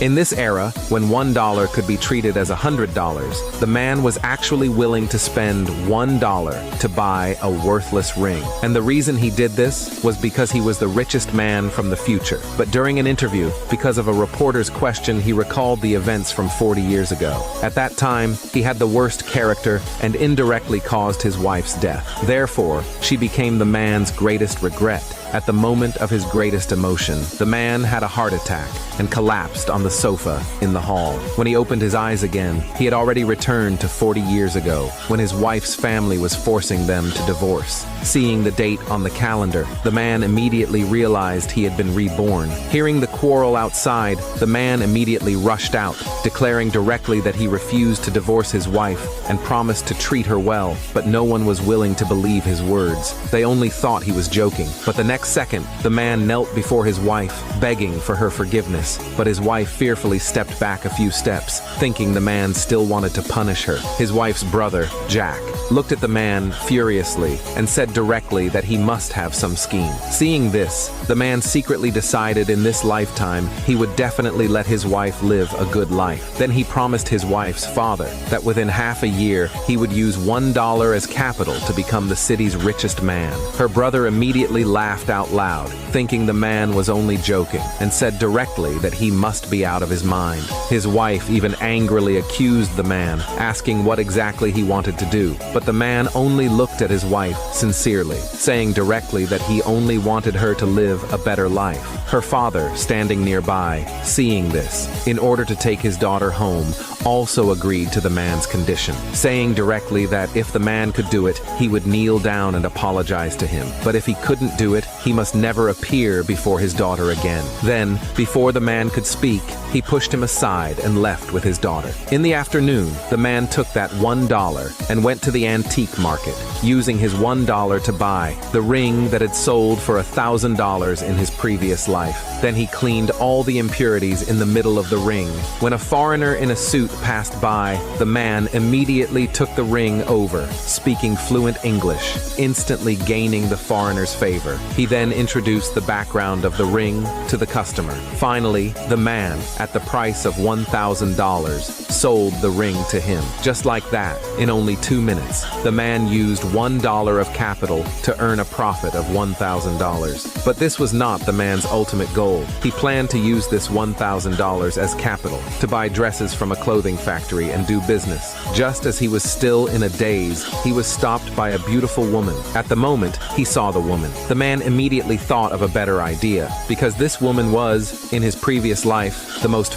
In this era, when $1 could be treated as $100, the man was actually willing to spend $1 to buy a worthless ring. And the reason he did this was because he was the richest man from the future. But during an interview, because of a reporter's question, he recalled the events from 40 years ago. At that time, he had the worst character and indirectly caused his wife's death. Therefore, she became the man's greatest regret. At the moment of his greatest emotion, the man had a heart attack and collapsed on the sofa in the hall. When he opened his eyes again, he had already returned to 40 years ago, when his wife's family was forcing them to divorce. Seeing the date on the calendar, the man immediately realized he had been reborn. Hearing the quarrel outside, the man immediately rushed out, declaring directly that he refused to divorce his wife and promised to treat her well, but no one was willing to believe his words. They only thought he was joking. But the next second, the man knelt before his wife, begging for her forgiveness. But his wife fearfully stepped back a few steps, thinking the man still wanted to punish her. His wife's brother, Jack, looked at the man furiously and said directly that he must have some scheme. Seeing this, the man secretly decided in this lifetime he would definitely let his wife live a good life. Then he promised his wife's father that within half a year he would use $1 as capital to become the city's richest man. Her brother immediately laughed out loud, thinking the man was only joking, and said directly that he must be out of his mind. His wife even angrily accused the man, asking what exactly he wanted to do, but the man only looked at his wife sincerely, saying directly that he only wanted her to live a better life. Her father, standing nearby, seeing this, in order to take his daughter home, also agreed to the man's condition, saying directly that if the man could do it, he would kneel down and apologize to him. But if he couldn't do it, he must never appear before his daughter again. Then, before the man could speak, he pushed him aside and left with his daughter. In the afternoon, the man took that $1 and went to the antique market, using his $1 to buy the ring that had sold for $1,000 in his previous life. Then he cleaned all the impurities in the middle of the ring. When a foreigner in a suit passed by, the man immediately took the ring over, speaking fluent English, instantly gaining the foreigner's favor. He then introduced the background of the ring to the customer. Finally, the man, at the price of $1,000, sold the ring to him. Just like that, in only 2 minutes, the man used $1 of capital to earn a profit of $1,000. But this was not the man's ultimate goal. He planned to use this $1,000 as capital to buy dresses from a clothing factory and do business. Just as he was still in a daze, he was stopped by a beautiful woman. At the moment he saw the woman, the man immediately thought of a better idea, because this woman was, in his previous life, the most